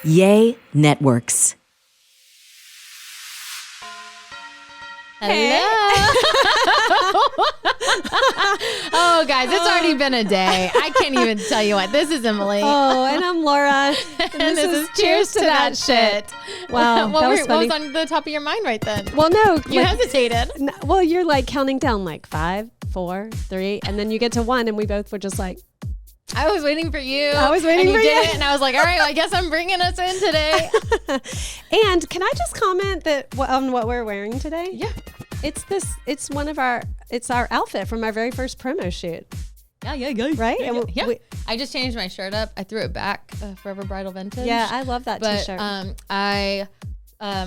Yay Networks. Hello. Oh, guys, it's already been a day. I can't even tell you what. This is Emily. Oh, and I'm Laura. And this is Cheers to That Shit. Wow, what that was funny. What was on the top of your mind right then? Well, no. You hesitated. Well, you're like counting down like 5, 4, 3, and then you get to 1 and we both were just like. I was waiting for you. I was waiting for you. Did it, and I was like, all right, well, I guess I'm bringing us in today. And can I just comment that on what we're wearing today? Yeah. It's our outfit from our very first promo shoot. Yeah. Right? Yeah. I just changed my shirt up. I threw it back, Forever Bridal Vintage. Yeah, I love that but, t-shirt. I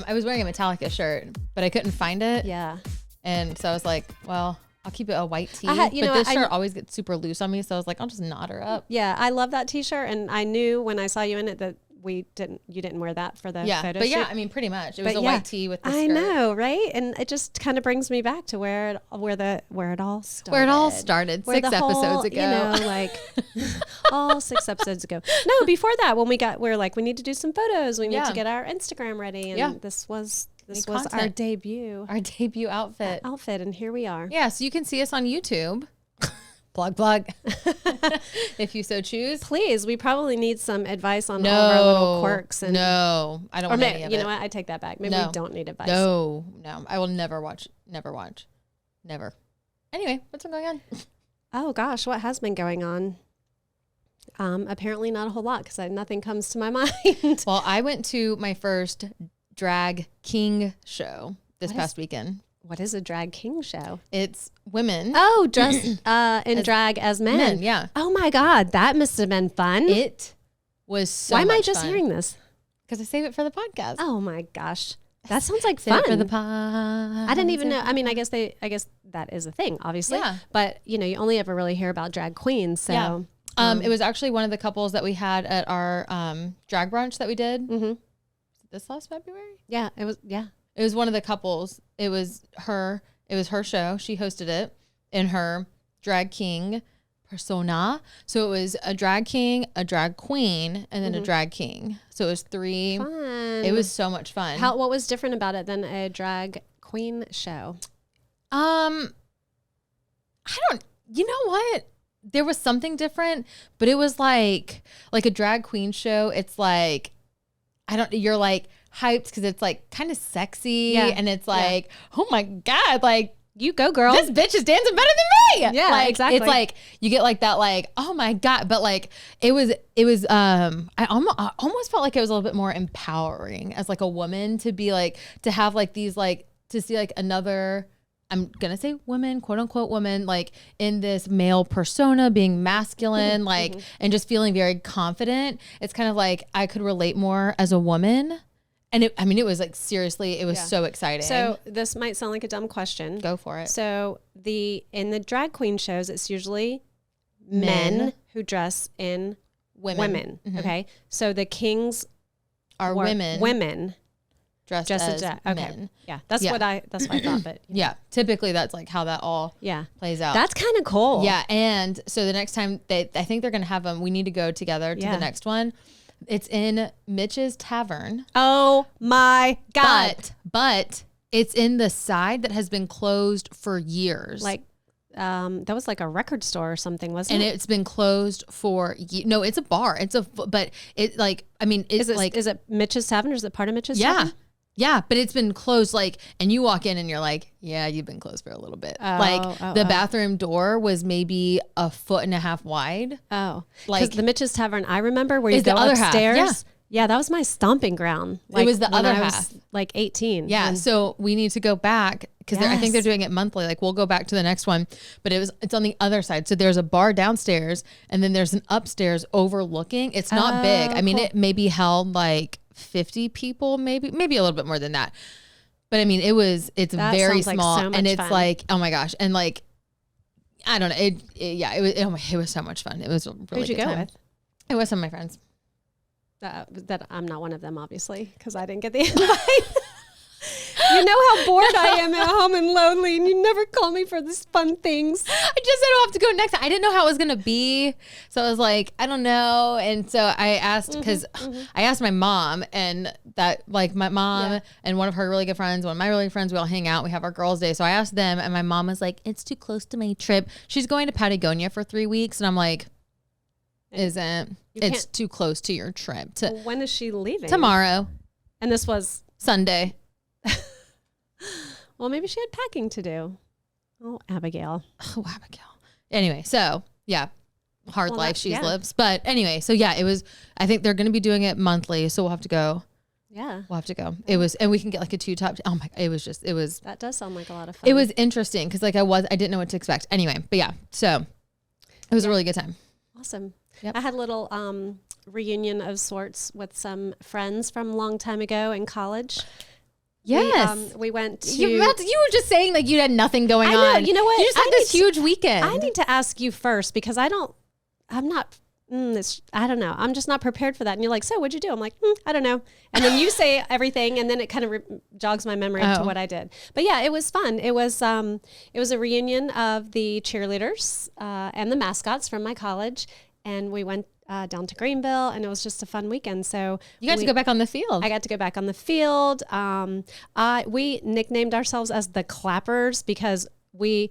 was wearing a Metallica shirt, but I couldn't find it. Yeah. And so I was like, well, I'll keep it a white tee. but this shirt always gets super loose on me, so I was like, I'll just knot her up. Yeah, I love that t-shirt, and I knew when I saw you in it that you didn't wear that for the photo but shoot. yeah, I mean, pretty much. It was a white tee with the skirt. I know, right? And it just kind of brings me back to where it all started. Where it all started, where 6 episodes ago. You know, like all 6 episodes ago. No, before that, when we're like, we need to do some photos. We need to get our Instagram ready, and this was our debut. Our debut outfit. And here we are. Yeah, so you can see us on YouTube. Plug. If you so choose. Please, we probably need some advice on all of our little quirks. And no, I don't want any of it. You know what? I take that back. Maybe we don't need advice. No. I will never watch. Never. Anyway, what's been going on? Oh, gosh. What has been going on? Apparently not a whole lot because nothing comes to my mind. Well, I went to my first drag king show this past weekend. What is a drag king show? It's women. Oh, dressed in drag as men. Yeah. Oh my God, that must have been fun. It was so Why am I much just fun. hearing this? Because I save it for the podcast. Oh my gosh, that sounds like Save fun. it for the pod. I didn't even know. I mean, I guess that is a thing, obviously. Yeah. But you only ever really hear about drag queens. So. Yeah. It was actually one of the couples that we had at our drag brunch that we did. Mm-hmm. This last February. Yeah, it was. Yeah. It was one of the couples. It was her show. She hosted it in her drag king persona. So it was a drag king, a drag queen, and then a drag king. So it was 3. Fun. It was so much fun. What was different about it than a drag queen show? You know what? There was something different, but it was like a drag queen show. It's like, you're like hyped because it's like kind of sexy and it's like, oh my God, like you go girl. This bitch is dancing better than me. Yeah, like, exactly. It's like, you get like that, like, oh my God. But like, it was, I almost felt like it was a little bit more empowering as like a woman to be like, to have like these, like, to see like another, I'm going to say women, quote unquote woman, like in this male persona being masculine, like, and just feeling very confident. It's kind of like I could relate more as a woman. And it was like, seriously, it was so exciting. So this might sound like a dumb question. Go for it. So in the drag queen shows, it's usually men who dress in women. Mm-hmm. Okay. So the kings are women dressed as men. Yeah. That's what I thought. But yeah, typically that's like how that all plays out. That's kind of cool. Yeah. And so the next time I think they're going to have them, we need to go together to the next one. It's in Mitch's Tavern. Oh my God. But it's in the side that has been closed for years. Like, that was like a record store or something, wasn't it? And it's been closed for no, it's a bar. But it like, I mean, is it Mitch's Tavern or is it part of Mitch's Tavern? Yeah, but it's been closed, like, and you walk in and you're like, yeah, you've been closed for a little bit. The bathroom door was maybe 1.5 feet wide. Oh, like the Mitch's Tavern I remember where you go upstairs. Half. Yeah, that was my stomping ground. Like, it was the other half. Was like 18. Yeah, so we need to go back because I think they're doing it monthly. Like we'll go back to the next one, but it's on the other side. So there's a bar downstairs and then there's an upstairs overlooking. It's not big. I mean, it maybe held like 50 people, maybe a little bit more than that. But I mean, it's very small, like and it's fun. Like, oh my gosh. And like, I don't know. It was so much fun. It was a really Who'd you good go time. with? It was some of my friends. That I'm not one of them, obviously, because I didn't get the invite. You know how bored I am at home and lonely, and you never call me for these fun things. I just said I'll have to go next. I didn't know how it was going to be. So I was like, I don't know. And so I asked, because I asked my mom, and that, like, my mom and one of her really good friends, one of my really good friends, we all hang out. We have our girls' day. So I asked them, and my mom was like, it's too close to my trip. She's going to Patagonia for 3 weeks. And I'm like, it's too close to your trip. When is she leaving? Tomorrow. And this was Sunday. Well, maybe she had packing to do. Oh, Abigail. Oh, Abigail. Anyway, so yeah, hard life she lives. But anyway, so yeah, it was, I think they're going to be doing it monthly. So we'll have to go. Yeah. We'll have to go. It was, and we can get like a 2-top. Oh my, it was. That does sound like a lot of fun. It was interesting because like I didn't know what to expect. Anyway, but yeah, so it was a really good time. Awesome. Yep. I had a little reunion of sorts with some friends from a long time ago in college. Yes. We went to... You were just saying like you had nothing going on. I know. You know what? You just had this huge weekend. I need to ask you first because I don't know. I'm just not prepared for that. And you're like, so what'd you do? I'm like, I don't know. And then you say everything and then it kind of jogs my memory to what I did. But yeah, it was fun. It was a reunion of the cheerleaders and the mascots from my college. And we went down to Greenville, and it was just a fun weekend. So you got to go back on the field. I got to go back on the field. We nicknamed ourselves as the Clappers because we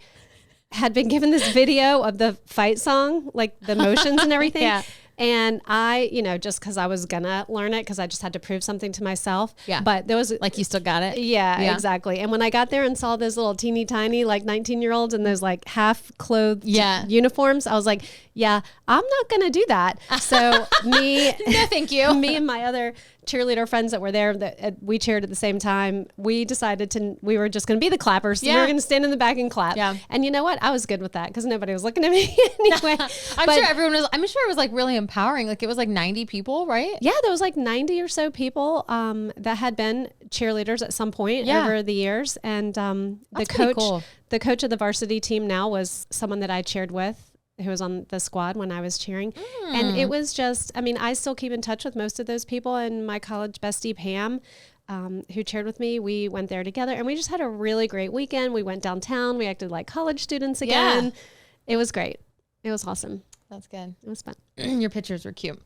had been given this video of the fight song, like the motions and everything. Yeah. And I, just because I was going to learn it because I just had to prove something to myself. Yeah. But there was... Like you still got it? Yeah, exactly. And when I got there and saw those little teeny tiny, like 19-year-olds in those like half clothed uniforms, I was like, yeah, I'm not going to do that. So me... No, thank you. Me and my other cheerleader friends that were there that we cheered at the same time, we decided we were just going to be the clappers. So we were going to stand in the back and clap. Yeah. And you know what? I was good with that because nobody was looking at me anyway. I'm sure it was like really empowering. Like it was like 90 people, right? Yeah, there was like 90 or so people that had been cheerleaders at some point over the years. And the coach of the varsity team now was someone that I cheered with, who was on the squad when I was cheering. And it was just, I still keep in touch with most of those people, and my college bestie, Pam, who cheered with me, we went there together and we just had a really great weekend. We went downtown. We acted like college students again. Yeah. It was great. It was awesome. That's good. It was fun. Your pictures were cute.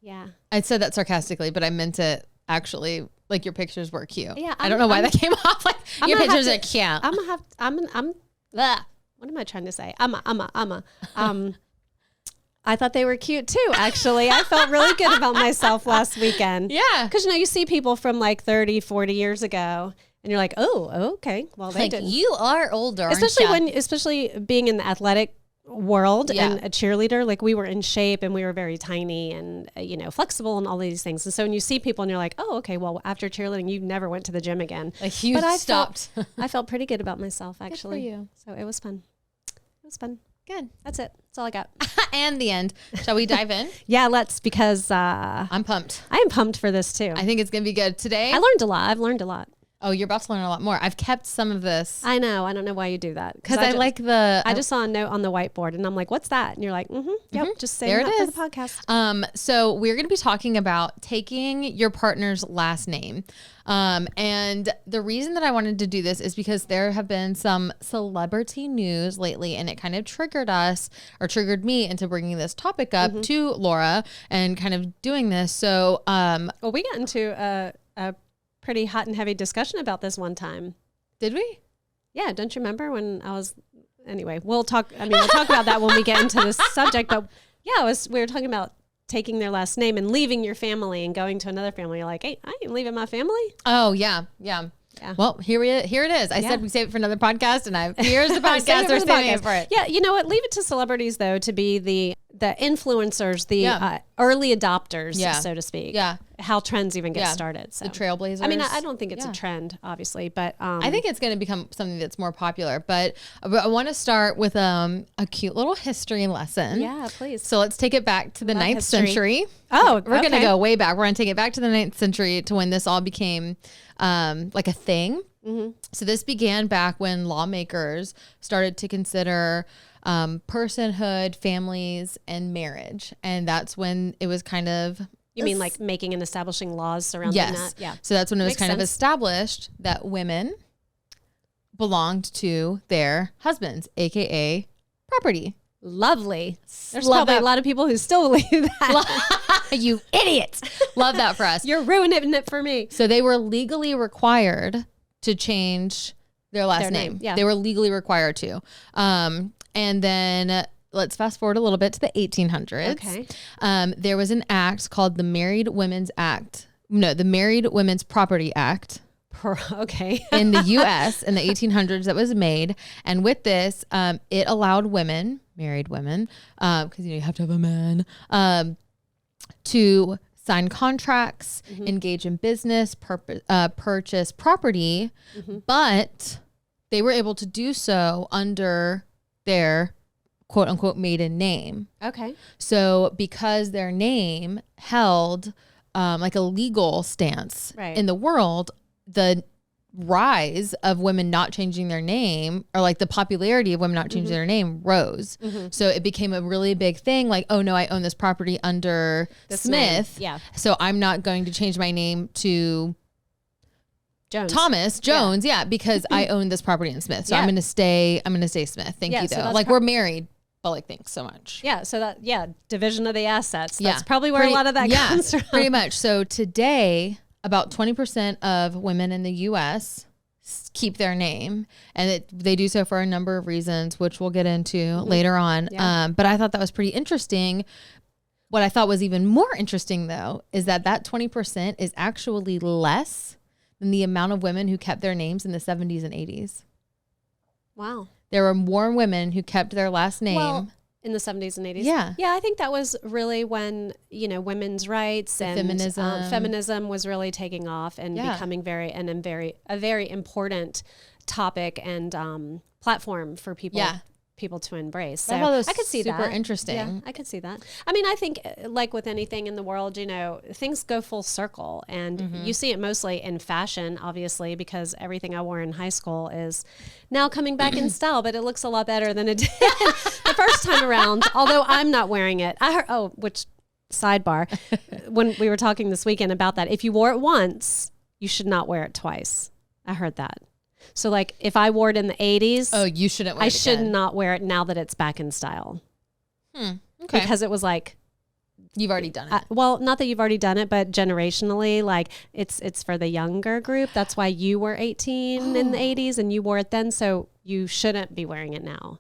Yeah. I said that sarcastically, but I meant it actually, like your pictures were cute. Yeah. I don't know why that came off like your pictures are cute. What am I trying to say? I thought they were cute too, actually. I felt really good about myself last weekend. Yeah. Because, you see people from like 30, 40 years ago and you're like, oh, okay. Well, they didn't. You are older, especially being in the athletic world and a cheerleader, like we were in shape and we were very tiny and flexible and all these things. And so when you see people and you're like, oh, okay, well, after cheerleading you never went to the gym again. But I stopped. I felt pretty good about myself, actually. Good for you. So it was fun. Good. That's it. That's all I got. And the end. Shall we dive in? Yeah, let's, because I'm pumped. I am pumped for this too. I think it's gonna be good today. I learned a lot. I've learned a lot. Oh, you're about to learn a lot more. I've kept some of this. I know. I don't know why you do that. Because I just saw a note on the whiteboard and I'm like, what's that? And you're like, yep, just say that for the podcast. So we're going to be talking about taking your partner's last name. And the reason that I wanted to do this is because there have been some celebrity news lately, and it kind of triggered me into bringing this topic up to Laura and kind of doing this. So, well, we got into a pretty hot and heavy discussion about this one time. Did we? Yeah. Don't you remember when anyway, we'll talk about that when we get into this subject, but yeah, we were talking about taking their last name and leaving your family and going to another family. You're like, hey, I ain't leaving my family. Oh yeah. Well, here it is. I said we save it for another podcast, and here's the podcast. They're saving for it. Yeah, you know what? Leave it to celebrities though to be the influencers, the early adopters, so to speak. Yeah, how trends even get started. So the trailblazers. I don't think it's a trend, obviously, but I think it's going to become something that's more popular. But I want to start with a cute little history lesson. Yeah, please. So let's take it back to the 9th century. Oh, we're going to go way back. We're going to take it back to the 9th century to when this all became like a thing. Mm-hmm. So this began back when lawmakers started to consider personhood, families, and marriage. And that's when it was kind of You mean like making and establishing laws surrounding that? Yeah. So that's when it was Makes kind of sense. established that women belonged to their husbands, AKA property. Lovely. There's Love probably that. a lot of people who still believe that. You idiots. Love that for us. You're ruining it for me. So they were legally required to change their last name. Yeah. They were legally required to. And then let's fast forward a little bit to the 1800s. Okay. There was an act called the Married Women's Property Act. Okay. In the U.S. in the 1800s that was made. And with this, it allowed women, married women, because you have to have a man, to sign contracts, engage in business, purchase property, but they were able to do so under their quote unquote maiden name. Okay. So because their name held like a legal stance in the world, the rise of women not changing their name, or like the popularity of women not changing their name, rose. So it became a really big thing. Like, oh no, I own this property under Smith. Yeah. So I'm not going to change my name to Jones. Thomas Jones. Yeah. Because I own this property in Smith. So I'm going to stay Smith. Thank you so though. that's Like we're married, but like, thanks so much. Yeah. So that, division of the assets. Yeah. That's probably where a lot of that comes from. Pretty much. So today, about 20% of women in the U.S. keep their name, and they do so for a number of reasons, which we'll get into later on. Yeah. But I thought that was pretty interesting. What I thought was even more interesting, though, is that 20% is actually less than the amount of women who kept their names in the 70s and 80s. Wow. There were more women who kept their last name. Well, in the 70s and 80s. Yeah. Yeah, I think that was really when, women's rights and feminism was really taking off and becoming a very important topic and platform for people to embrace. So I could see that. Super interesting. Yeah, I could see that. I mean, I think like with anything in the world, things go full circle, and you see it mostly in fashion, obviously, because everything I wore in high school is now coming back in style, but it looks a lot better than it did the first time around, although I'm not wearing it. I heard, which sidebar, when we were talking this weekend about that, if you wore it once, you should not wear it twice. I heard that. So like if I wore it in the 80s, you shouldn't wear it I should again. not wear it now that it's back in style. Okay. Because it was like, you've already done it. well, not that you've already done it, but generationally, like it's for the younger group. That's why you were 18 in the 80s and you wore it then. So you shouldn't be wearing it now.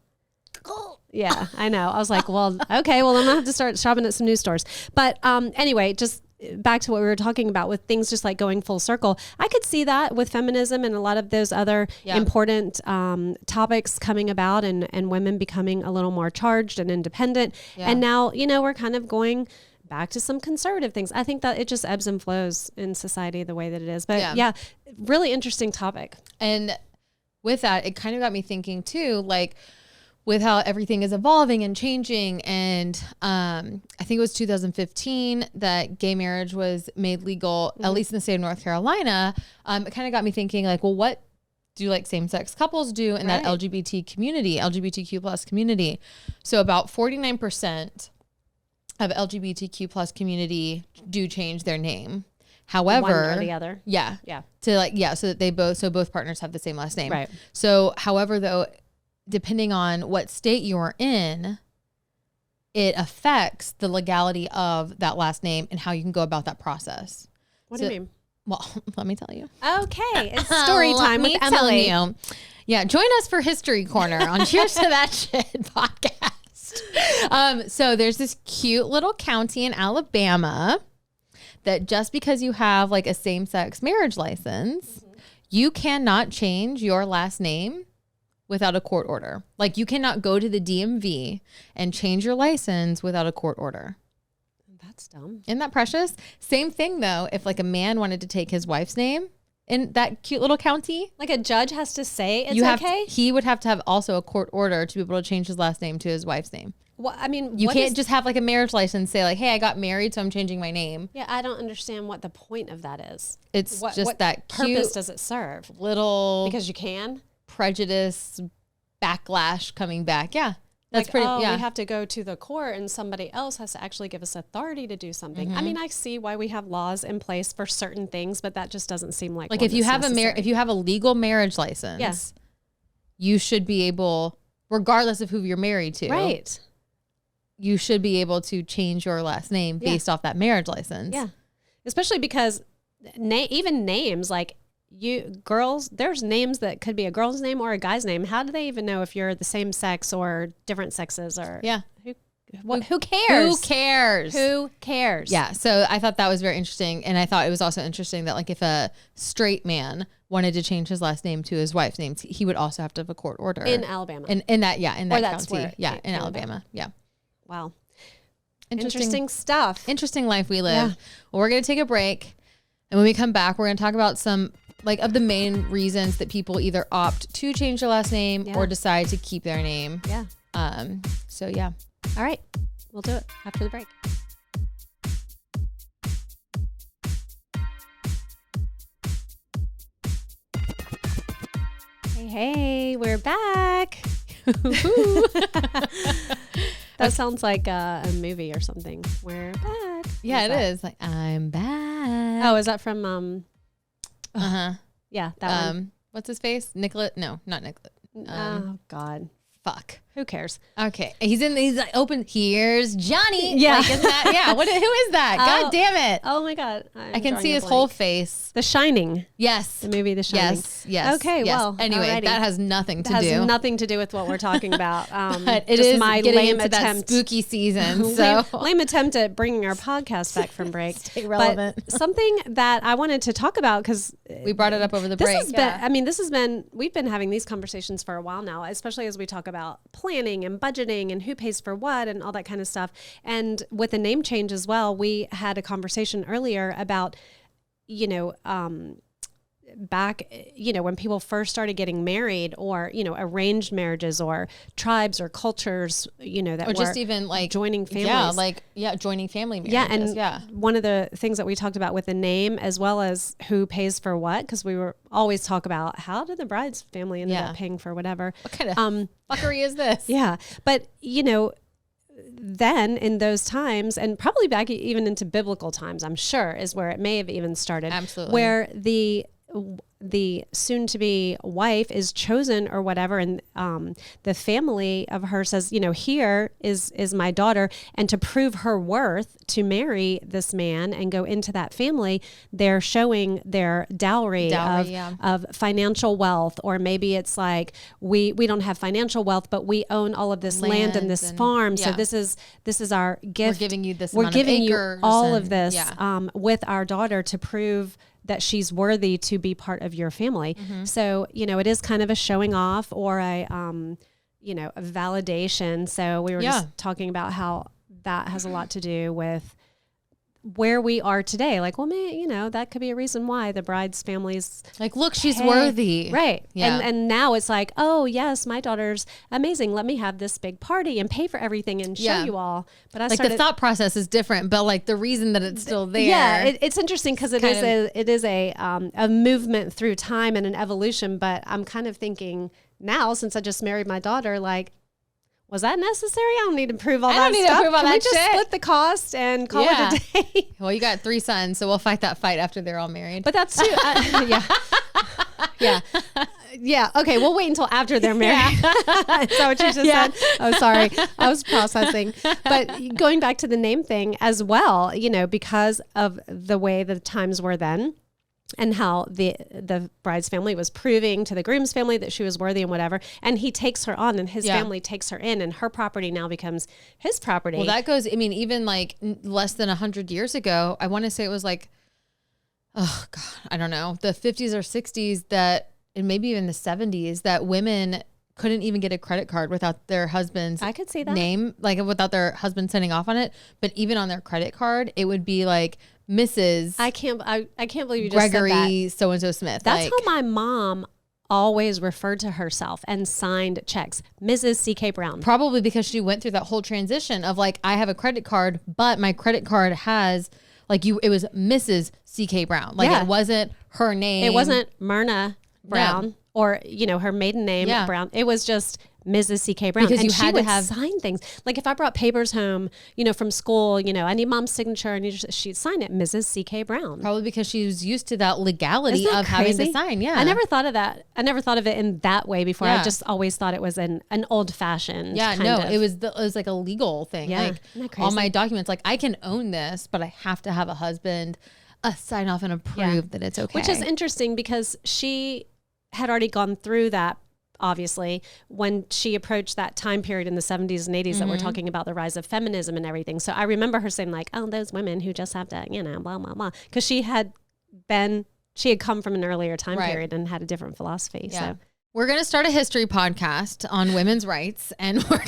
Yeah, I know. I was like, well, okay, well, I'm gonna have to start shopping at some new stores. But anyway, just back to what we were talking about with things just like going full circle. I could see that with feminism and a lot of those other important topics coming about and women becoming a little more charged and independent. Yeah. And now, we're kind of going back to some conservative things. I think that it just ebbs and flows in society the way that it is. But yeah really interesting topic. And with that, it kind of got me thinking too, like, with how everything is evolving and changing. And I think it was 2015 that gay marriage was made legal, at least in the state of North Carolina. It kind of got me thinking like, well, what do like same-sex couples do in that LGBTQ plus community? So about 49% of LGBTQ plus community do change their name. However, one or the other. Yeah. So that both partners have the same last name. Right. So however, though, depending on what state you're in, it affects the legality of that last name and how you can go about that process. What do you mean? Well, let me tell you. Okay. It's story time with Let me tell you. Yeah. Join us for History Corner on Cheers to That Shit podcast. So there's this cute little county in Alabama that just because you have like a same-sex marriage license, you cannot change your last name without a court order. Like you cannot go to the DMV and change your license without a court order. That's dumb. Isn't that precious? Same thing though, if like a man wanted to take his wife's name in that cute little county. Like a judge has to say it's okay? He would have to have also a court order to be able to change his last name to his wife's name. Well, I mean, you can't just have like a marriage license say like, hey, I got married, so I'm changing my name. Yeah, I don't understand what the point of that is. It's what that cute purpose does it serve? Little because you can prejudice backlash coming back. Yeah. That's pretty, we have to go to the court and somebody else has to actually give us authority to do something. I mean, I see why we have laws in place for certain things, but that just doesn't seem like if you have if you have a legal marriage license, you should be able, regardless of who you're married to, right? You should be able to change your last name based off that marriage license. Yeah, especially because even names like girls, there's names that could be a girl's name or a guy's name. How do they even know if you're the same sex or different sexes or who cares? Who cares? Yeah. So I thought that was very interesting. And I thought it was also interesting that like if a straight man wanted to change his last name to his wife's name, he would also have to have a court order. In Alabama. In that county. In Alabama. Yeah. Wow. Interesting stuff. Interesting life we live. Yeah. Well, we're going to take a break. And when we come back, we're going to talk about some like of the main reasons that people either opt to change their last name or decide to keep their name. Yeah. So yeah. All right. We'll do it after the break. Hey, we're back. That sounds like a movie or something. We're back. Yeah, it is. Like, I'm back. Oh, is that from yeah, that one. What's his face? Nicholas? No, not Nicholas. Oh God. Fuck. Who cares? Okay. He's like open. Here's Johnny. Yeah. Like, isn't that, yeah. Who is that? God damn it. Oh my God. I can see his whole face. The Shining. Yes. The movie The Shining. Yes. Okay. Yes. Well, anyway, alrighty. that has nothing to do. Has nothing to do with what we're talking about. But it is my lame attempt. That spooky season. So lame attempt at bringing our podcast back from break. Stay relevant. But something that I wanted to talk about because we brought it up over the break. We've been having these conversations for a while now, especially as we talk about planning and budgeting and who pays for what and all that kind of stuff. And with the name change as well, we had a conversation earlier about, back, when people first started getting married or, arranged marriages or tribes or cultures, that or just even like joining families. Joining family marriages. Yeah. And one of the things that we talked about with the name as well as who pays for what, because we were always talk about how did the bride's family end up paying for whatever. What kind of fuckery is this? Yeah. But, then in those times and probably back even into biblical times, I'm sure is where it may have even started. Absolutely. Where the soon-to-be wife is chosen or whatever, and the family of her says, here is my daughter, and to prove her worth to marry this man and go into that family, they're showing their dowry of financial wealth, or maybe it's like we don't have financial wealth, but we own all of this land and this farm, so this is our gift. We're giving you this. We're giving you all of this with our daughter to prove that she's worthy to be part of your family. Mm-hmm. So, it is kind of a showing off or a validation. So we were just talking about how that has a lot to do with where we are today. Like, well, that could be a reason why the bride's family's like, look, she's worthy. Right. Yeah. And now it's like, oh yes, my daughter's amazing. Let me have this big party and pay for everything and show you all. But the thought process is different, but like the reason that it's still there. Yeah. It's interesting because it is a movement through time and an evolution, but I'm kind of thinking now, since I just married my daughter, like, was that necessary? I don't need to prove all that stuff. Can we just split the cost and call it a day? Well, you got 3 sons, so we'll fight that fight after they're all married. But that's too, yeah. Okay, we'll wait until after they're married. Is that what you just said? Oh, sorry. I was processing. But going back to the name thing as well, because of the way the times were then, and how the bride's family was proving to the groom's family that she was worthy and whatever. And he takes her on and his family takes her in and her property now becomes his property. Well, that goes, even like less than 100 years ago, I want to say it was like, oh God, I don't know, the 50s or 60s and maybe even the 70s that women couldn't even get a credit card without their husband's I could see that. name, like without their husband signing off on it. But even on their credit card, it would be like Mrs. I can't believe you just Gregory said that. So-and-so Smith. That's how my mom always referred to herself and signed checks. Mrs. C.K. Brown. Probably because she went through that whole transition of like, I have a credit card, but my credit card has it was Mrs. C.K. Brown. Like it wasn't her name. It wasn't Myrna Brown. No. or, her maiden name, Brown. It was just Mrs. C.K. Brown. Because and you had to have sign things. Like if I brought papers home, from school, I need mom's signature, and she'd sign it, Mrs. C.K. Brown. Probably because she was used to that legality of having to sign. Yeah. I never thought of that. I never thought of it in that way before. I just always thought it was an old fashioned. Yeah, no, it was like a legal thing. Yeah. Like Isn't that crazy? all my documents, like I can own this, but I have to have a husband sign off and approve that it's okay. Which is interesting because she had already gone through that, obviously, when she approached that time period in the 70s and 80s that we're talking about the rise of feminism and everything. So I remember her saying like, oh, those women who just have to, blah, blah, blah. Because she had come from an earlier time period and had a different philosophy. Yeah. So we're going to start a history podcast on women's rights, and we're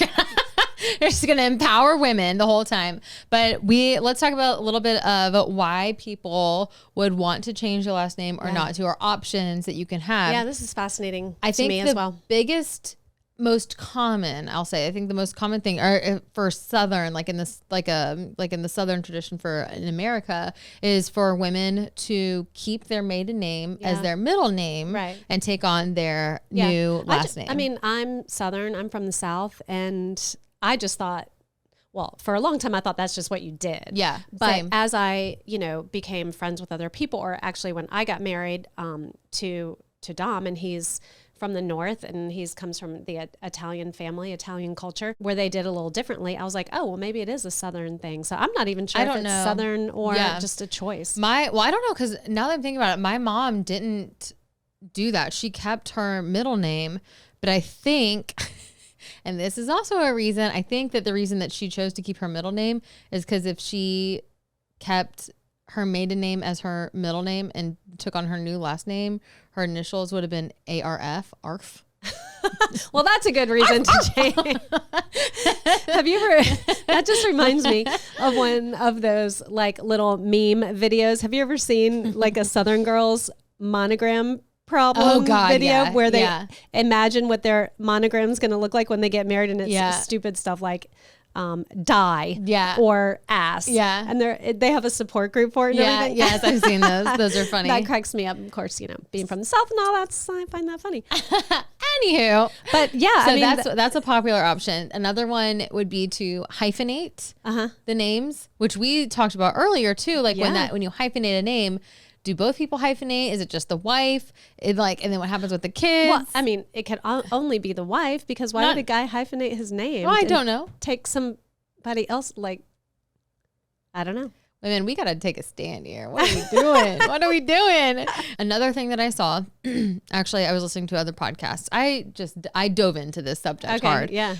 just going to empower women the whole time. But let's talk about a little bit of why people would want to change their last name or not to, or options that you can have. Yeah, this is fascinating to me as well. Biggest, most common, I'll say, I think the most common thing for Southern, like in the Southern tradition in America, is for women to keep their maiden name as their middle name and take on their new last name. I mean, I'm Southern, I'm from the South, and I just thought, well, for a long time, I thought that's just what you did. Yeah. But same. as I, became friends with other people, or actually when I got married to Dom, and he's from the North, and comes from the Italian family, Italian culture, where they did a little differently. I was like, oh, well, maybe it is a Southern thing. So I'm not even sure if it's Southern or just a choice. I don't know, because now that I'm thinking about it, my mom didn't do that. She kept her middle name, but I think... And this is also a reason, I think that the reason that she chose to keep her middle name is because if she kept her maiden name as her middle name and took on her new last name, her initials would have been ARF, ARF. Well, that's a good reason to change. Have you ever, that just reminds me of one of those like little meme videos. Have you ever seen like a Southern Girls monogram problem video where they imagine what their monogram's going to look like when they get married, and it's stupid stuff like die or ass, and they have a support group for it and everything. Yes, I've seen those are funny. That cracks me up, of course, being from the South and all that, I find that funny. Anywho, but so that's a popular option. Another one would be to hyphenate the names, which we talked about earlier too, like when you hyphenate a name. Do both people hyphenate? Is it just the wife? And then what happens with the kids? Well, I mean, it could only be the wife, because why would a guy hyphenate his name? Well, I don't know. Take somebody else, I don't know. Women, we got to take a stand here. What are we doing? What are we doing? Another thing that I saw, actually, I was listening to other podcasts. I dove into this subject hard. Yeah.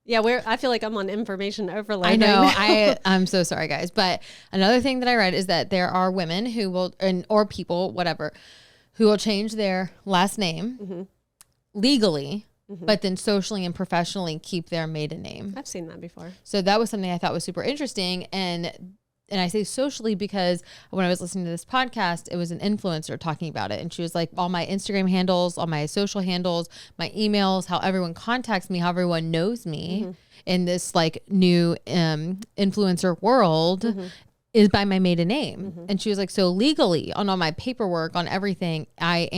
I feel like I'm on information overload. I know. Right I'm so sorry, guys. But another thing that I read is that there are women who will, or people, whatever, who will change their last name legally, but then socially and professionally keep their maiden name. I've seen that before. So that was something I thought was super interesting. And I say socially because when I was listening to this podcast, it was an influencer talking about it. And she was like, all my Instagram handles, all my social handles, my emails, how everyone contacts me, how everyone knows me in this like new influencer world is by my maiden name. And she was like, so legally on all my paperwork, on everything, I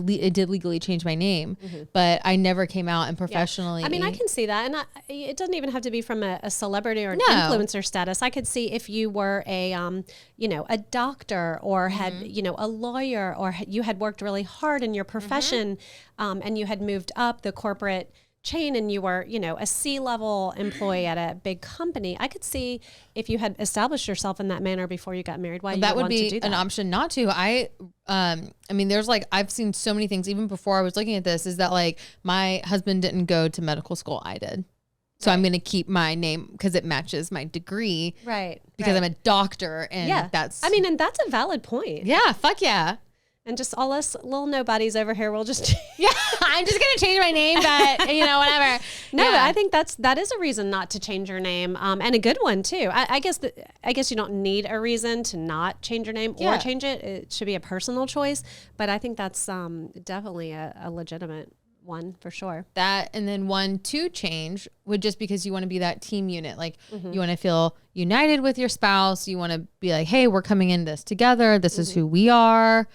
did legally change my name, but I never came out and professionally. I mean, I can see that. And it doesn't even have to be from a celebrity or an influencer status. I could see if you were a doctor or had, a lawyer, or you had worked really hard in your profession and you had moved up the corporate chain and you were, a C-level employee at a big company. I could see if you had established yourself in that manner before you got married, why you would want to do that. That would be an option not to. I mean, there's I've seen so many things, even before I was looking at this, is that my husband didn't go to medical school. I did. So I'm going to keep my name because it matches my degree. Right. Because I'm a doctor and that's. I mean, and that's a valid point. Yeah. Fuck yeah. And just all us little nobodies over here, we'll just... I'm just going to change my name, but, whatever. No, but I think that is a reason not to change your name, and a good one, too. I guess you don't need a reason to not change your name or change it. It should be a personal choice, but I think that's definitely a legitimate one for sure. That, and then one to change would just because you want to be that team unit. You want to feel united with your spouse. You want to be like, hey, we're coming in this together. This is who we are.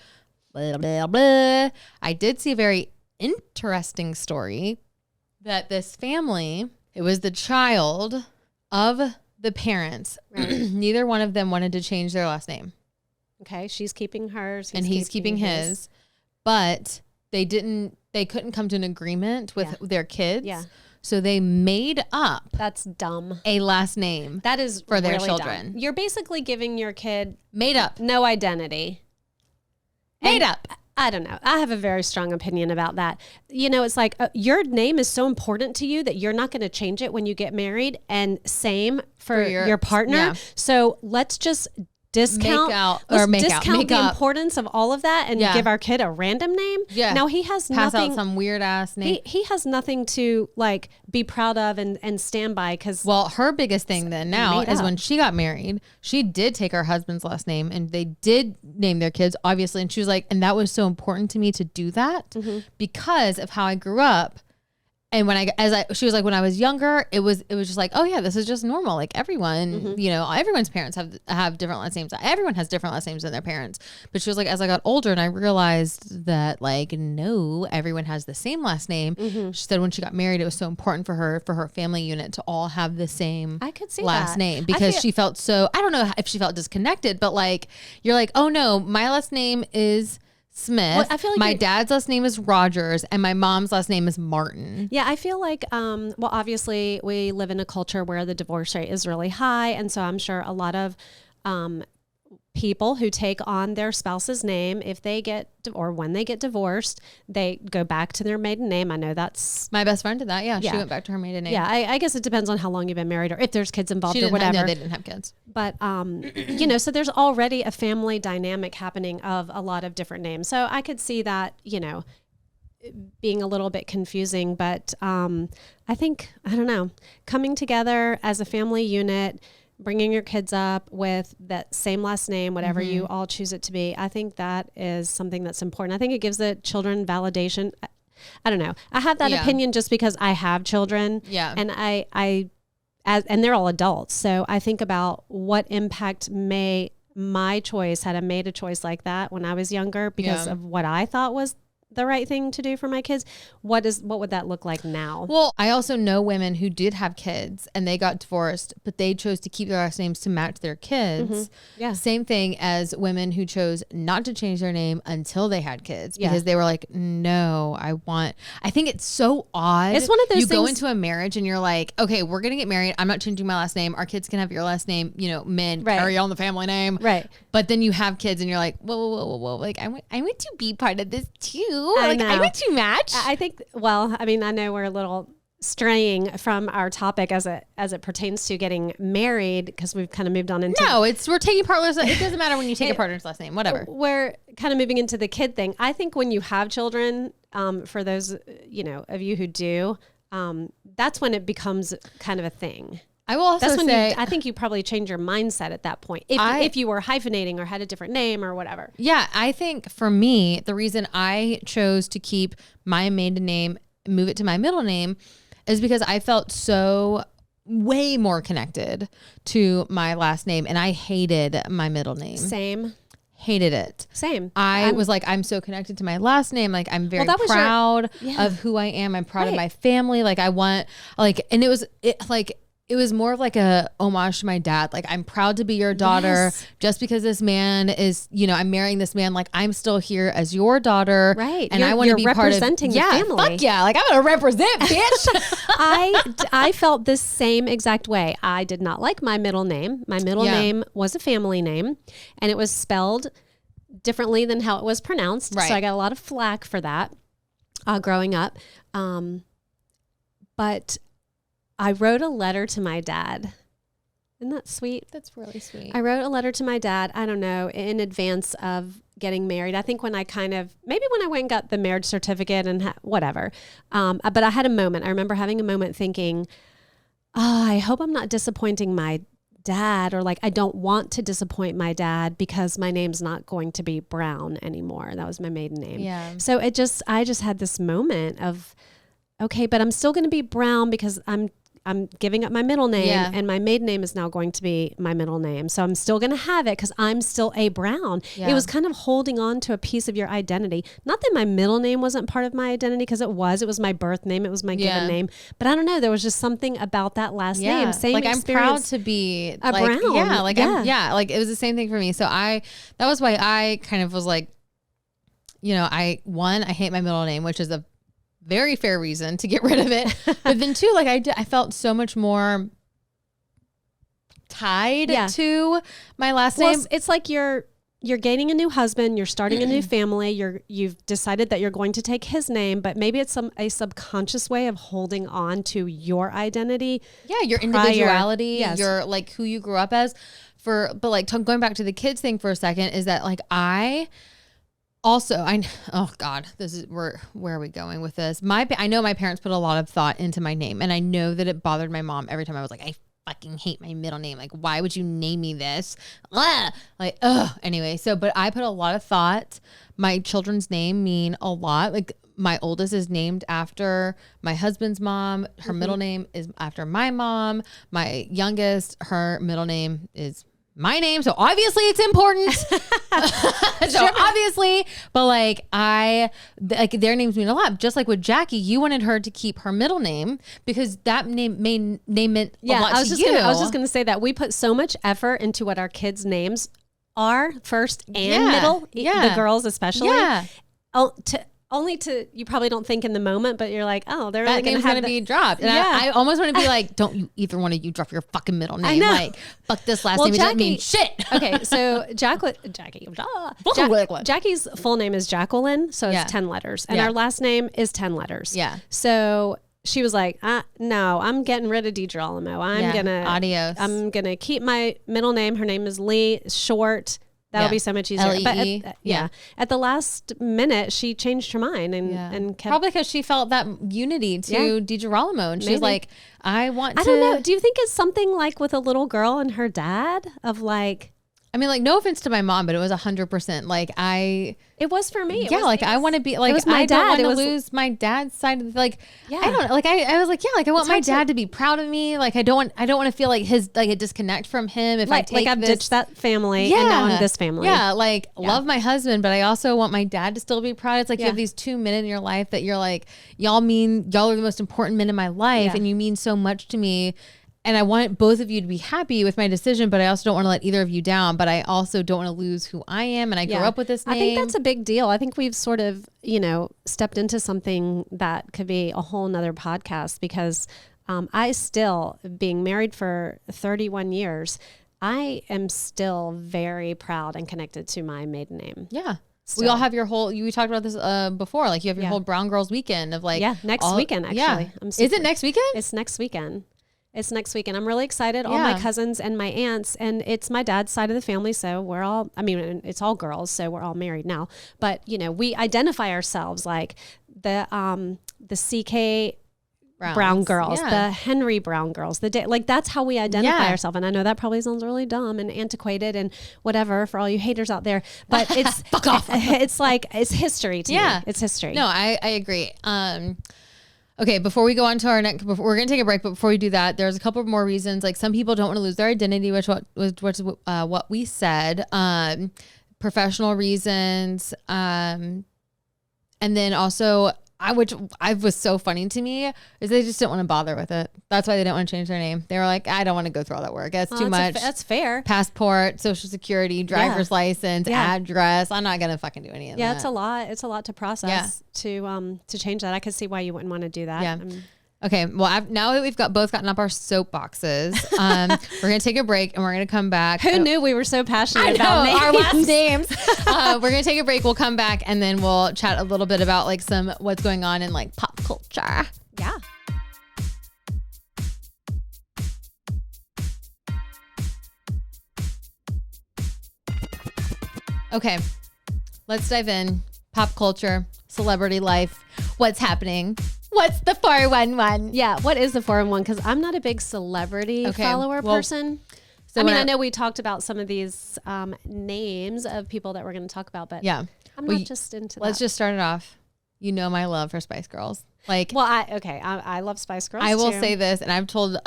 Blah, blah, blah. I did see a very interesting story that this family, it was the child of the parents. Right. Neither one of them wanted to change their last name. Okay, she's keeping hers. And he's keeping his. But they couldn't come to an agreement with their kids. Yeah. So they made up. That's dumb. A last name. That is for their really children. Dumb. You're basically giving your kid made up. No identity. Made up. I don't know. I have a very strong opinion about that. You know, it's like your name is so important to you that you're not going to change it when you get married, and same for your partner. Yeah. So let's just discount the importance of all of that and give our kid a random name. Yeah. Now he has pass out some weird ass name. He has nothing to like be proud of and stand by, because her biggest thing then now is when she got married, she did take her husband's last name and they did name their kids, obviously, and she was like, and that was so important to me to do that because of how I grew up. And she was like, when I was younger, it was just like, oh yeah, this is just normal. Like everyone, you know, everyone's parents have different last names. Everyone has different last names than their parents. But she was like, as I got older and I realized that like, no, everyone has the same last name. She said when she got married, it was so important for her family unit to all have the same last name, because she felt so, I don't know if she felt disconnected, but like, you're like, oh no, my last name is Smith. Well, I feel like my dad's last name is Rogers and my mom's last name is Martin. Yeah, I feel like, well, obviously we live in a culture where the divorce rate is really high. And so I'm sure a lot of people who take on their spouse's name, if they get, or when they get divorced, they go back to their maiden name. I know that's... My best friend did that. Yeah, she went back to her maiden name. Yeah, I guess it depends on how long you've been married or if there's kids involved or whatever. No, they didn't have kids. But, you know, so there's already a family dynamic happening of a lot of different names. So I could see that, you know, being a little bit confusing. But I think, I don't know, coming together as a family unit, bringing your kids up with that same last name, whatever you all choose it to be. I think that is something that's important. I think it gives the children validation. I don't know. I have that opinion just because I have children. Yeah. And and they're all adults. So I think about what impact had I made a choice like that when I was younger because of what I thought was the right thing to do for my kids. What would that look like now? Well, I also know women who did have kids and they got divorced, but they chose to keep their last names to match their kids. Yeah. Same thing as women who chose not to change their name until they had kids because they were like, no, I think it's so odd. It's one of those things. You go into a marriage and you're like, okay, we're going to get married. I'm not changing my last name. Our kids can have your last name, you know, men carry on the family name. Right. But then you have kids and you're like, whoa. Like I want to be part of this too. I want to match. I think, well, I mean, I know we're a little straying from our topic as it pertains to getting married because we've kind of moved on into... No, we're taking partners. It doesn't matter when you take a partner's last name, whatever. We're kind of moving into the kid thing. I think when you have children, for those, you know, of you who do, that's when it becomes kind of a thing. I will also say, I think you probably change your mindset at that point. If you were hyphenating or had a different name or whatever. Yeah. I think for me, the reason I chose to keep my maiden name, move it to my middle name is because I felt so way more connected to my last name and I hated my middle name. Same. Hated it. Same. I was like, I'm so connected to my last name. Like I'm very proud of who I am. I'm proud of my family. Like I want and it was more of like a homage to my dad. Like, I'm proud to be your daughter just because this man is, you know, I'm marrying this man. Like, I'm still here as your daughter. Right. And I want to be part of representing the family. Fuck yeah. Like, I'm going to represent, bitch. I felt the same exact way. I did not like my middle name. My middle name was a family name and it was spelled differently than how it was pronounced. Right. So I got a lot of flack for that growing up. But I wrote a letter to my dad. Isn't that sweet? That's really sweet. I wrote a letter to my dad, I don't know, in advance of getting married. I think when I maybe when I went and got the marriage certificate and whatever. But I had a moment. I remember having a moment thinking, I hope I'm not disappointing my dad, or like, I don't want to disappoint my dad because my name's not going to be Brown anymore. That was my maiden name. Yeah. So I just had this moment of, okay, but I'm still going to be Brown because I'm giving up my middle name and my maiden name is now going to be my middle name. So I'm still going to have it because I'm still a Brown. Yeah. It was kind of holding on to a piece of your identity. Not that my middle name wasn't part of my identity, because it was my birth name. It was my given name. But I don't know. There was just something about that last name. Same like I'm proud to be a like, Brown. Yeah. Like, like it was the same thing for me. So that was why I kind of was like, you know, I hate my middle name, which is a very fair reason to get rid of it. But then too, like I felt so much more tied to my last name. It's like you're gaining a new husband, you're starting a new family, you've decided that you're going to take his name, but maybe it's a subconscious way of holding on to your identity. Yeah, your individuality, your like who you grew up as. But like going back to the kids thing for a second, is that like oh God, this is where are we going with this? I know my parents put a lot of thought into my name, and I know that it bothered my mom every time I was like, I fucking hate my middle name. Like, why would you name me this? Like, anyway. So, but I put a lot of thought. My children's name mean a lot. Like my oldest is named after my husband's mom. Her middle name is after my mom. My youngest, her middle name is my name, so obviously it's important. Obviously, but like their names mean a lot. Just like with Jackie, you wanted her to keep her middle name because that name meant a lot to you. I was just gonna say that we put so much effort into what our kids' names are, first and middle. The girls especially. Yeah. You probably don't think in the moment, but you're like, oh, they're that name's gonna be dropped. And I almost want to be like, don't you either one of you drop your fucking middle name? Like, fuck this last name. It doesn't mean shit. Okay, so Jackie's full name is Jacqueline, so it's 10 letters, and our last name is 10 letters. Yeah. So she was like, no, I'm getting rid of DiGirolamo. Adios. I'm gonna keep my middle name. Her name is Lee. It's short. That'll be so much easier. L-E-E. But at the last minute, she changed her mind and kept, probably because she felt that unity to DiGirolamo, and she's like, I don't know. Do you think it's something like with a little girl and her dad of like? I mean, like, no offense to my mom, but it was 100%. Like, it was for me. I want to be like, I don't want to lose my dad's side of I don't know. Like, I was like, I want my dad to be proud of me. Like, I don't want to feel like a disconnect from him. If I've ditched that family and now I'm this family. Yeah. Love my husband, but I also want my dad to still be proud. It's like, you have these 2 men in your life that you're like, y'all are the most important men in my life. And you mean so much to me. And I want both of you to be happy with my decision, but I also don't want to let either of you down. But I also don't want to lose who I am. And I grew up with this name. I think that's a big deal. I think we've sort of, stepped into something that could be a whole nother podcast, because I still, being married for 31 years, I am still very proud and connected to my maiden name. Yeah. Still. We all have we talked about this before. Like, you have your whole Brown Girls weekend of like. Yeah, next weekend, actually. Yeah. Is it next weekend? It's next weekend. It's next weekend. I'm really excited. All my cousins and my aunts, and it's my dad's side of the family. So it's all girls. So we're all married now. But, we identify ourselves like the CK Brown girls, the Henry Brown girls, that's how we identify ourselves. And I know that probably sounds really dumb and antiquated and whatever for all you haters out there, but it's fuck off. It's history to me. It's history. No, I agree. Okay, before we go on to our next, we're going to take a break, but before we do that, there's a couple more reasons. Like, some people don't want to lose their identity, which was what we said. Professional reasons. And then also, which was so funny to me, is they just didn't want to bother with it. That's why they didn't want to change their name. They were like, I don't want to go through all that work. That's too much. That's fair. Passport, social security, driver's license, address. I'm not going to fucking do any of that. Yeah, it's a lot. It's a lot to process to change that. I could see why you wouldn't want to do that. Yeah. Okay, well, now that we've both gotten up our soapboxes, we're going to take a break and we're going to come back. Who knew we were so passionate about our last names? We're going to take a break. We'll come back and then we'll chat a little bit about like what's going on in like pop culture. Yeah. Okay, let's dive in. Pop culture, celebrity life, what's happening? What's the 411? Yeah, what is the 411? Because I'm not a big celebrity follower person. So I know we talked about some of these names of people that we're going to talk about, but I'm not just into that. Let's just start it off. you know my love for Spice Girls. Like, well, I love Spice Girls. I will too. say this, and I've told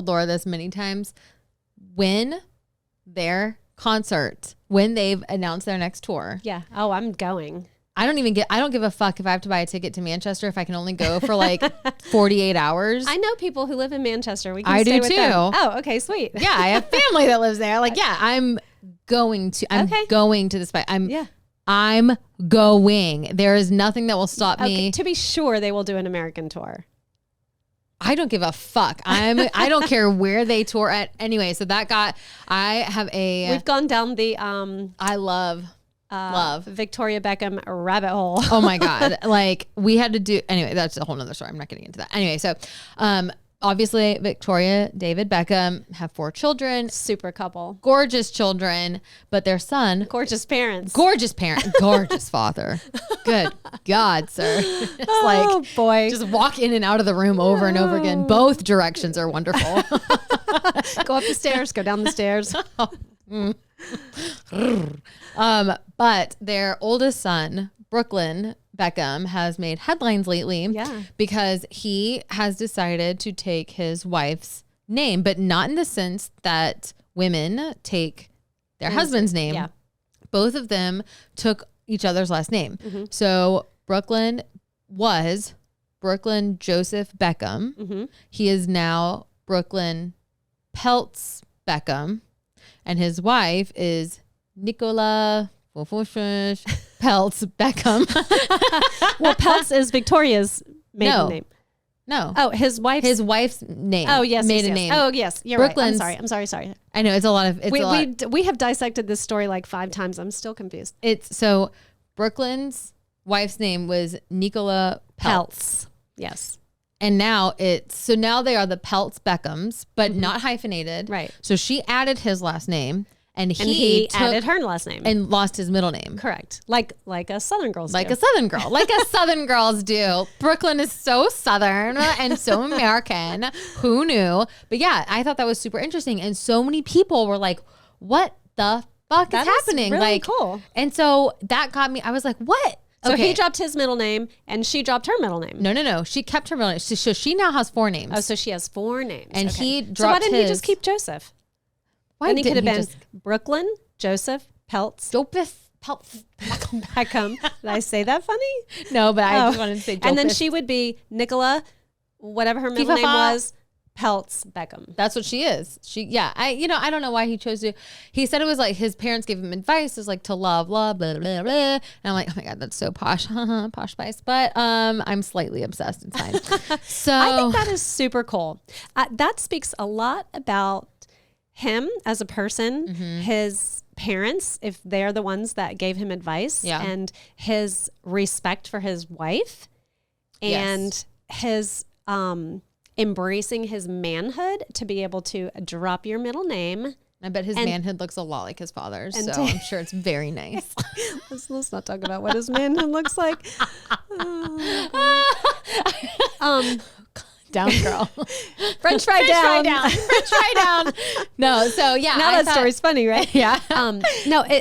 Laura this many times. When their concert, when they've announced their next tour, yeah. Oh, I'm going. I don't give a fuck if I have to buy a ticket to Manchester if I can only go for like 48 hours. I know people who live in Manchester. We can I stay do with too. them. Oh, okay, sweet. Yeah, I have family that lives there. Like, yeah, I'm going to the Spice. I'm going. There is nothing that will stop me. To be sure, they will do an American tour. I don't give a fuck. I don't care where they tour at. Anyway, so we've gone down the I love Victoria Beckham rabbit hole. Oh my God. Like we had to do, anyway, that's a whole nother story. I'm not getting into that. Anyway, so, obviously Victoria, David Beckham have 4 children, Super couple. gorgeous children, but their son, Gorgeous parents. gorgeous father. Good God, sir. It's Oh boy. just walk in and out of the room over and over again. Both directions are wonderful. Go up the stairs, go down the stairs. But their oldest son, Brooklyn Beckham, has made headlines lately because he has decided to take his wife's name, but not in the sense that women take their husband's name. Yeah. Both of them took each other's last name. Mm-hmm. So Brooklyn was Brooklyn Joseph Beckham. Mm-hmm. He is now Brooklyn Peltz Beckham. And his wife is Nicola Peltz Beckham. Well, Peltz is Victoria's maiden name. No. Oh, his wife's name. Oh, yes. Maiden yes. name. Oh, yes. You're Brooklyn's, right. I'm sorry. I know it's a lot of. We have dissected this story like 5 times. I'm still confused. So Brooklyn's wife's name was Nicola Peltz. Yes. And now now they are the Peltz Beckhams, but not hyphenated. Right. So she added his last name, and he added her last name and lost his middle name. Correct. Like a Southern girls do. Like a Southern girls do. Brooklyn is so Southern and so American. Who knew? But yeah, I thought that was super interesting, and so many people were like, "What the fuck is happening?" Really like, cool. And so that got me. I was like, "What?" So he dropped his middle name and she dropped her middle name. No. She kept her middle name. So she now has 4 names. Oh, so she has 4 names. And he dropped So why didn't his. he just keep Joseph? Why Then he could didn't have he been just Brooklyn, Joseph, Peltz, Peltz. Beckham. Did I say that funny? No, but I just wanted to say. And then she would be Nicola, whatever her middle name was, Peltz Beckham. That's what she is. I don't know why he chose to. He said it was like his parents gave him advice, is like to love, blah, blah, blah, blah. And I'm like, oh my God, that's so posh, posh Spice. But I'm slightly obsessed. It's fine. So I think that is super cool. That speaks a lot about him as a person, his parents, if they're the ones that gave him advice, and his respect for his wife, and his embracing his manhood to be able to drop your middle name. I bet his manhood looks a lot like his father's, so I'm sure it's very nice. Let's not talk about what his manhood looks like. Down, girl. French fry down. French fry down. No, so yeah. Now that story's funny, right? Yeah.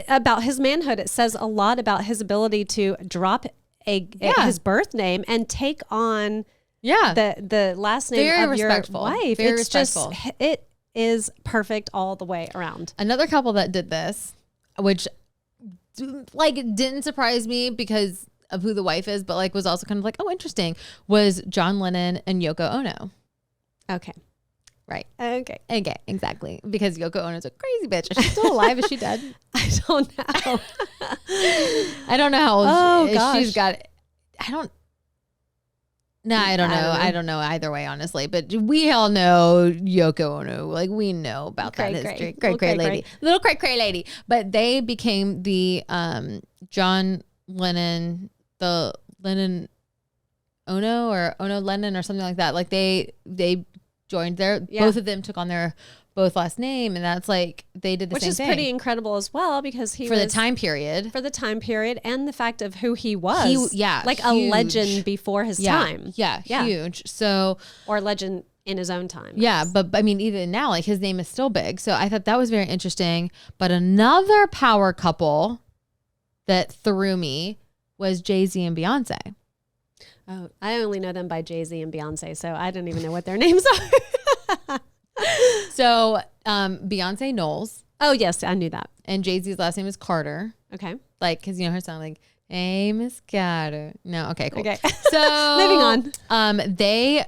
About his manhood, it says a lot about his ability to drop his birth name and take on the last name very of respectful. Your wife. Very it's respectful. It is perfect all the way around. Another couple that did this, which like didn't surprise me because of who the wife is, but like was also kind of like, oh, interesting, was John Lennon and Yoko Ono. Okay. Right. Okay. Exactly. Because Yoko Ono's a crazy bitch. Is she still alive? Is she dead? I don't know. I don't know how old gosh. she's got. I don't know. I don't know either way, honestly. But we all know Yoko Ono. Like, we know about that history. Great lady. Little cray lady. But they became the John Lennon, the Lennon Ono or Ono Lennon or something like that. Like, they joined both of them took on their both last name, and that's like they did the Which same is thing. pretty incredible as well, because he for the time period and the fact of who he was. Like huge. A legend before his time. Yeah, huge. So, or a legend in his own time. Yeah, but I mean, even now, like his name is still big. So I thought that was very interesting. But another power couple that threw me was Jay-Z and Beyonce. Oh, I only know them by Jay-Z and Beyonce, so I don't even know what their names are. So Beyonce Knowles. Oh, yes, I knew that. And Jay-Z's last name is Carter. Okay. Like, because you know her song, like, hey, Miss Carter. No, okay, cool. Okay. So moving on. They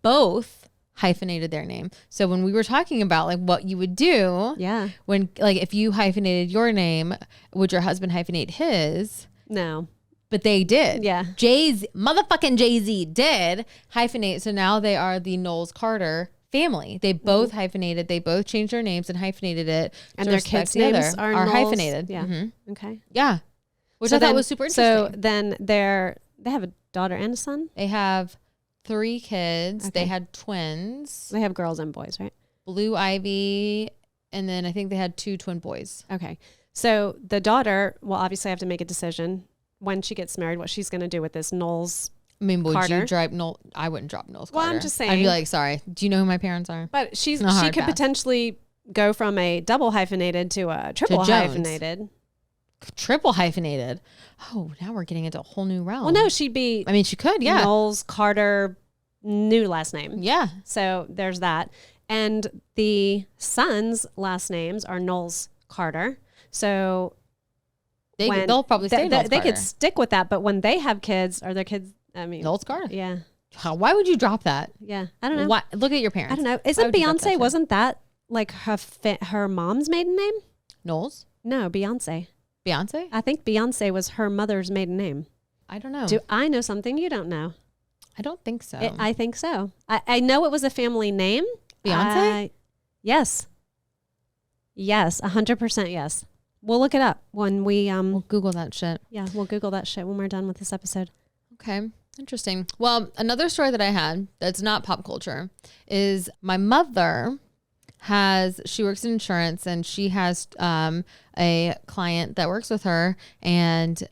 both hyphenated their name. So when we were talking about like what you would do, when like if you hyphenated your name, would your husband hyphenate his? No. But they did. Yeah. Motherfucking Jay-Z did hyphenate. So now they are the Knowles Carter family. They both hyphenated. They both changed their names and hyphenated it. And their kids' names are hyphenated. Yeah. Mm-hmm. Okay. Yeah. Which I thought was super interesting. So then they have a daughter and a son? They have 3 kids. Okay. They had twins. They have girls and boys, right? Blue Ivy. And then I think they had 2 twin boys. Okay. So the daughter will obviously have to make a decision when she gets married, what she's going to do with this Knowles. I mean, would Carter. you drive Knowles? I wouldn't drop Knowles Well, Carter. I'm just saying. I'd be like, sorry. Do you know who my parents are? But she hard could pass. potentially go from a double hyphenated to a triple hyphenated. Triple hyphenated. Oh, now we're getting into a whole new realm. Well, no, she'd be. I mean, she could, yeah. Knowles Carter, new last name. Yeah. So there's that. And the sons' last names are Knowles Carter. So they'll probably stay Knowles they Carter. could stick with that. But when they have kids, are their kids, I mean. Knowles Carter. Yeah. Why would you drop that? Yeah. I don't know. Why? Look at your parents. I don't know. Why Isn't would you drop that Beyonce, shit? wasn't that like her mom's maiden name? Knowles? No, Beyonce. Beyonce? I think Beyonce was her mother's maiden name. I don't know. Do I know something you don't know? I don't think so. I think so. I know it was a family name. Beyonce? Yes. Yes, 100% yes. We'll look it up when we'll Google that shit. Yeah, we'll Google that shit when we're done with this episode. Okay. Interesting. Well, another story that I had that's not pop culture is my mother she works in insurance, and she has a client that works with her, and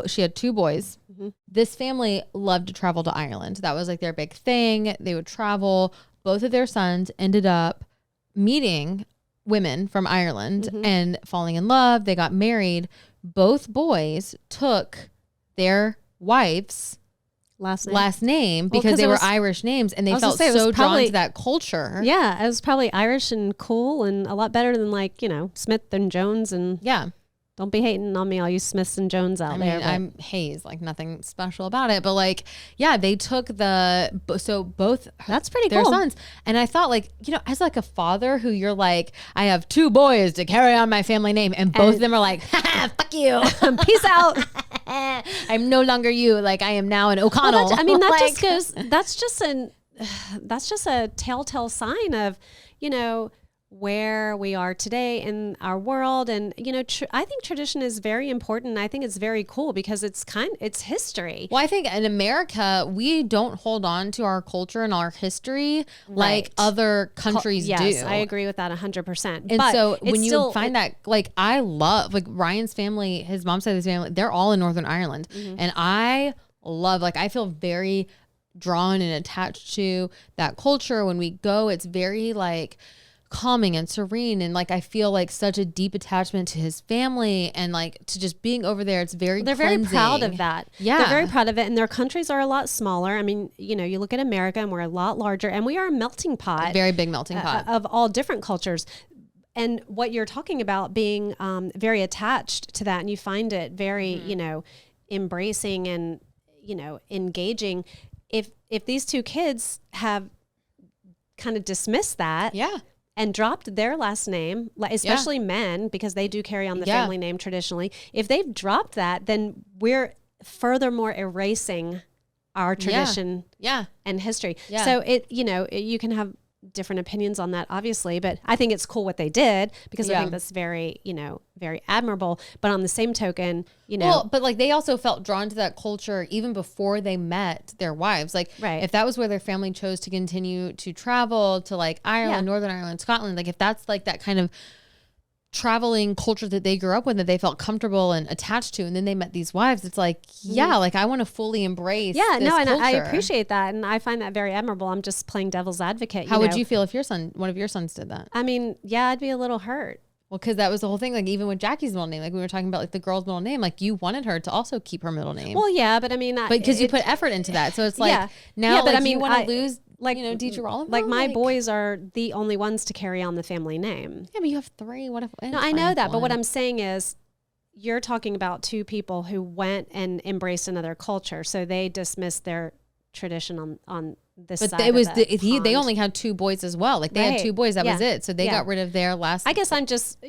she had 2 boys. Mm-hmm. This family loved to travel to Ireland. That was like their big thing. They would travel. Both of their sons ended up meeting women from Ireland and falling in love. They got married. Both boys took their wife's last name because they were Irish names, and they felt so drawn to that culture. Yeah, it was probably Irish and cool and a lot better than like, Smith and Jones. And yeah. Don't be hating on me, all you Smiths and Jones out there. I'm Hayes, like nothing special about it. But like, yeah, they took both that's pretty their cool. sons. And I thought like, as like a father who you're like, I have 2 boys to carry on my family name. And both of them are like, fuck you. Peace out. I'm no longer you. Like I am now an O'Connell. Well, that's just a telltale sign of, where we are today in our world. And, I think tradition is very important. I think it's very cool because it's history. Well, I think in America, we don't hold on to our culture and our history like other countries do. Yes, I agree with that 100%. And so when you find that, like, I love, like Ryan's family, his mom's side of his family, they're all in Northern Ireland. Mm-hmm. And I love, like, I feel very drawn and attached to that culture. When we go, it's very like calming and serene, and like I feel like such a deep attachment to his family, and like to just being over there. It's very they're cleansing. Very proud of that. Yeah, they're very proud of it, and their countries are a lot smaller. I mean, you look at America, and we're a lot larger, and we are a melting pot, a very big melting pot of all different cultures. And what you're talking about being very attached to that, and you find it very embracing and engaging. If these 2 kids have kind of dismissed that, and dropped their last name, especially men, because they do carry on the family name traditionally. If they've dropped that, then we're furthermore erasing our tradition and history. Yeah. So you can have different opinions on that, obviously, but I think it's cool what they did, because I think that's very, very admirable. But on the same token, well, but like they also felt drawn to that culture even before they met their wives. Like if that was where their family chose to continue to travel to, like Ireland, Northern Ireland, Scotland, like if that's like that kind of traveling culture that they grew up with, that they felt comfortable and attached to, and then they met these wives, it's like like I want to fully embrace this and culture. I appreciate that, and I find that very admirable. I'm just playing devil's advocate. How would you feel if one of your sons did that? I mean, I'd be a little hurt. Well, because that was the whole thing. Like even with Jackie's middle name, like we were talking about, like the girl's middle name, like you wanted her to also keep her middle name. But I mean, because you put effort into that, so it's like now, but I mean, you want to lose, like DiGirolamo. Like my boys are the only ones to carry on the family name. Yeah, but you have 3. What if? No, I know that, but what I'm saying is, you're talking about 2 people who went and embraced another culture, so they dismissed their tradition on this side. But it was they only had 2 boys as well. Like they had 2 boys. That was it. So they got rid of their last. I guess I'm just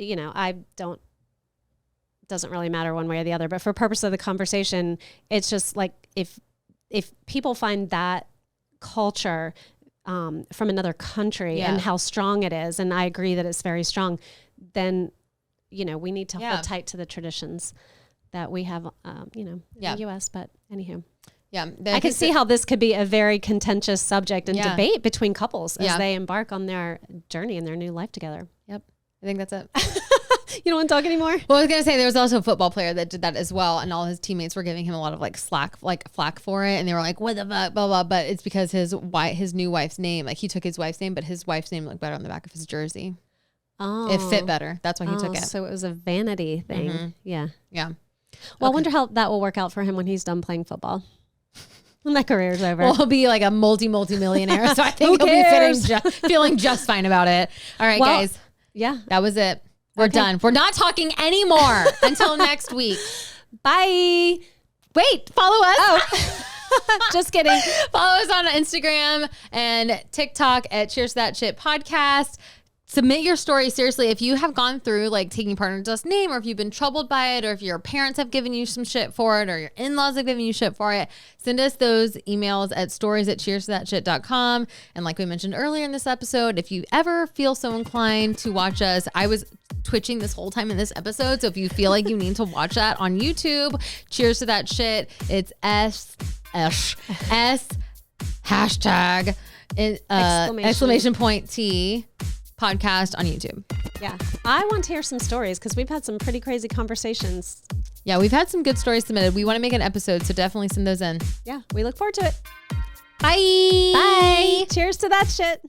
doesn't really matter one way or the other. But for purpose of the conversation, it's just like if people find that culture from another country and how strong it is, and I agree that it's very strong, then we need to hold tight to the traditions that we have in the US. But anywho. Yeah, I can see how this could be a very contentious subject and debate between couples as they embark on their journey and their new life together. Yep. I think that's it. You don't want to talk anymore? Well, I was going to say there was also a football player that did that as well. And all his teammates were giving him a lot of flack for it. And they were like, what the fuck, blah, blah. But it's because his new wife's name, like he took his wife's name, but his wife's name looked better on the back of his jersey. Oh. It fit better. That's why he took it. So it was a vanity thing. Mm-hmm. Yeah. Yeah. Well, I wonder how that will work out for him when he's done playing football. When that career's over. Well, he'll be like a multi-millionaire. So I think he'll be feeling just fine about it. All right, guys. Yeah. That was it. We're done. We're not talking anymore until next week. Bye. Wait, follow us. Oh. Just kidding. Follow us on Instagram and TikTok at Cheers to That Shit Podcast. Submit your story. Seriously, if you have gone through like taking partner's last name, or if you've been troubled by it, or if your parents have given you some shit for it, or your in-laws have given you shit for it, send us those emails at stories@cheerstothatshit.com. And like we mentioned earlier in this episode, if you ever feel so inclined to watch us, I was twitching this whole time in this episode. So if you feel like you need to watch that on YouTube, Cheers to That Shit. It's S hashtag exclamation point T podcast on YouTube. Yeah. I want to hear some stories because we've had some pretty crazy conversations. Yeah, we've had some good stories submitted. We want to make an episode, so definitely send those in. Yeah, we look forward to it. Bye. Bye. Cheers to that shit.